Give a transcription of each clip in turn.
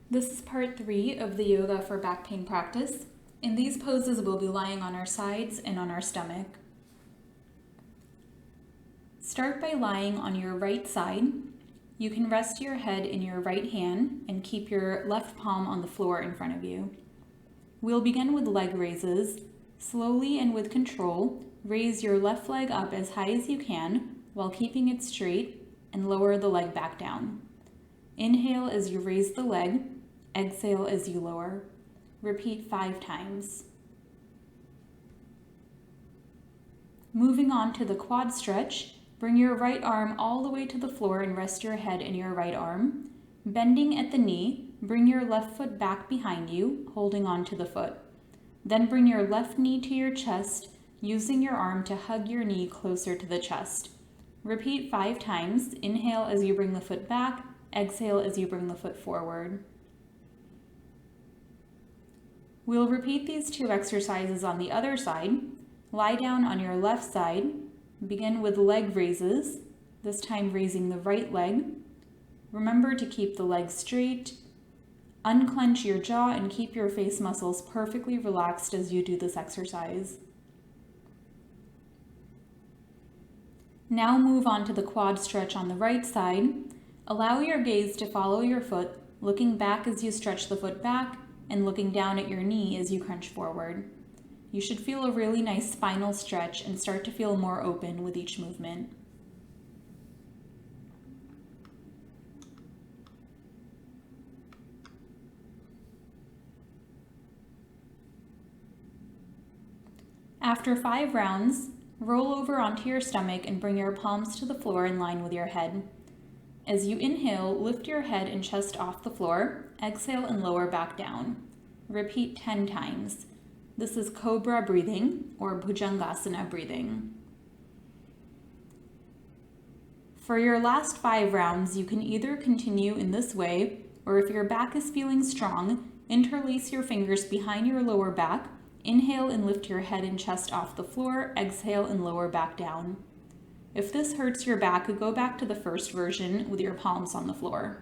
This is part 3 of the yoga for back pain practice. In these poses, we'll be lying on our sides and on our stomach. Start by lying on your right side. You can rest your head in your right hand and keep your left palm on the floor in front of you. We'll begin with leg raises. Slowly and with control, raise your left leg up as high as you can while keeping it straight and lower the leg back down. Inhale as you raise the leg, exhale as you lower. Repeat 5 times. Moving on to the quad stretch, bring your right arm all the way to the floor and rest your head in your right arm. Bending at the knee, bring your left foot back behind you, holding on to the foot. Then bring your left knee to your chest, using your arm to hug your knee closer to the chest. Repeat 5 times. Inhale as you bring the foot back, exhale as you bring the foot forward. We'll repeat these 2 exercises on the other side. Lie down on your left side. Begin with leg raises, this time raising the right leg. Remember to keep the leg straight. Unclench your jaw and keep your face muscles perfectly relaxed as you do this exercise. Now move on to the quad stretch on the right side. Allow your gaze to follow your foot, looking back as you stretch the foot back and looking down at your knee as you crunch forward. You should feel a really nice spinal stretch and start to feel more open with each movement. After 5 rounds, roll over onto your stomach and bring your palms to the floor in line with your head. As you inhale, lift your head and chest off the floor. Exhale and lower back down. Repeat 10 times. This is Cobra breathing or Bhujangasana breathing. For your last 5 rounds, you can either continue in this way, or if your back is feeling strong, interlace your fingers behind your lower back. Inhale and lift your head and chest off the floor. Exhale and lower back down. If this hurts your back, go back to the first version with your palms on the floor.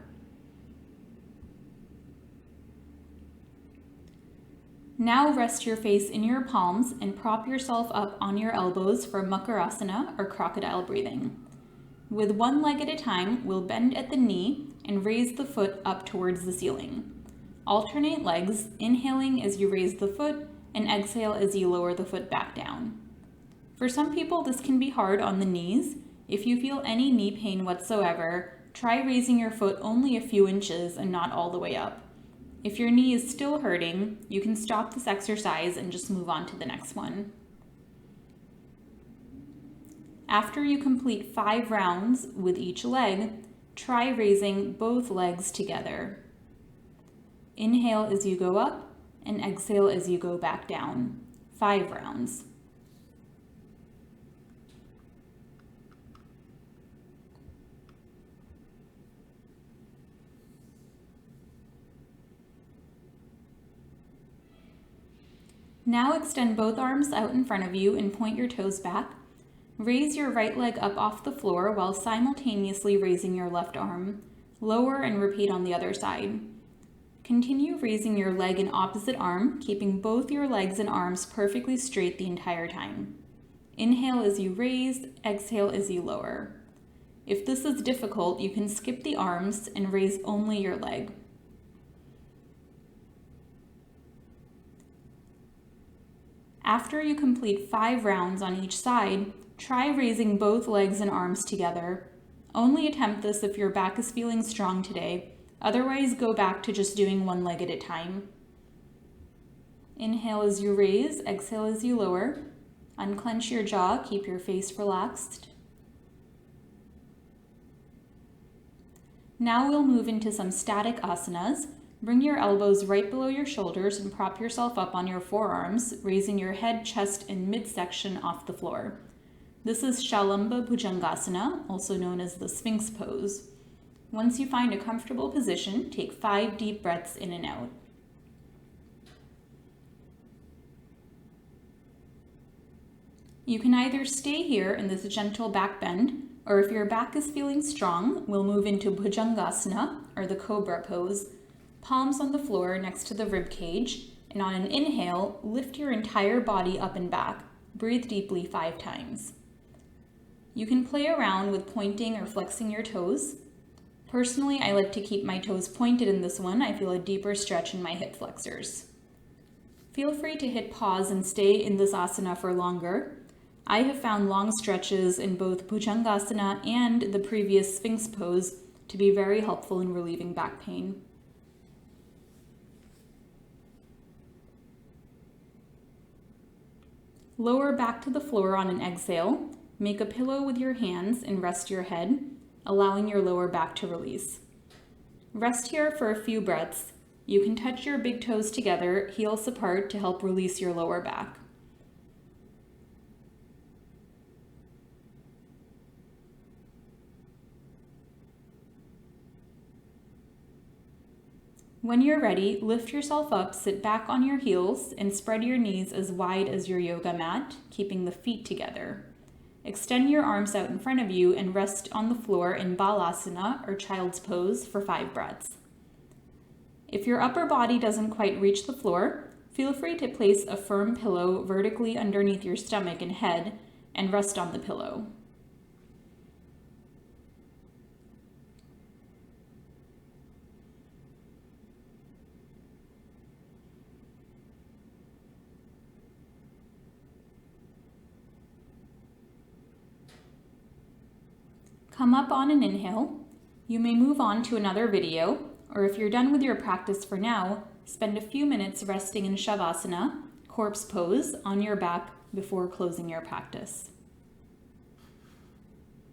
Now rest your face in your palms and prop yourself up on your elbows for Makarasana or crocodile breathing. With one leg at a time, we'll bend at the knee and raise the foot up towards the ceiling. Alternate legs, inhaling as you raise the foot and exhale as you lower the foot back down. For some people, this can be hard on the knees. If you feel any knee pain whatsoever, try raising your foot only a few inches and not all the way up. If your knee is still hurting, you can stop this exercise and just move on to the next one. After you complete 5 rounds with each leg, try raising both legs together. Inhale as you go up and exhale as you go back down. 5 rounds. Now extend both arms out in front of you and point your toes back. Raise your right leg up off the floor while simultaneously raising your left arm. Lower and repeat on the other side. Continue raising your leg and opposite arm, keeping both your legs and arms perfectly straight the entire time. Inhale as you raise, exhale as you lower. If this is difficult, you can skip the arms and raise only your leg. After you complete 5 rounds on each side, try raising both legs and arms together. Only attempt this if your back is feeling strong today. Otherwise, go back to just doing one leg at a time. Inhale as you raise, exhale as you lower. Unclench your jaw, keep your face relaxed. Now we'll move into some static asanas. Bring your elbows right below your shoulders and prop yourself up on your forearms, raising your head, chest, and midsection off the floor. This is Shalamba Bhujangasana, also known as the Sphinx pose. Once you find a comfortable position, take 5 deep breaths in and out. You can either stay here in this gentle back bend, or if your back is feeling strong, we'll move into Bhujangasana, or the Cobra pose. palms on the floor next to the rib cage, and on an inhale, lift your entire body up and back. Breathe deeply 5 times. You can play around with pointing or flexing your toes. Personally, I like to keep my toes pointed in this one. I feel a deeper stretch in my hip flexors. Feel free to hit pause and stay in this asana for longer. I have found long stretches in both Bhujangasana and the previous Sphinx pose to be very helpful in relieving back pain. Lower back to the floor on an exhale. Make a pillow with your hands and rest your head, allowing your lower back to release. Rest here for a few breaths. You can touch your big toes together, heels apart, to help release your lower back. When you're ready, lift yourself up, sit back on your heels, and spread your knees as wide as your yoga mat, keeping the feet together. Extend your arms out in front of you and rest on the floor in Balasana, or child's pose, for 5 breaths. If your upper body doesn't quite reach the floor, feel free to place a firm pillow vertically underneath your stomach and head and rest on the pillow. Come up on an inhale. You may move on to another video, or if you're done with your practice for now, spend a few minutes resting in Shavasana, corpse pose, on your back before closing your practice.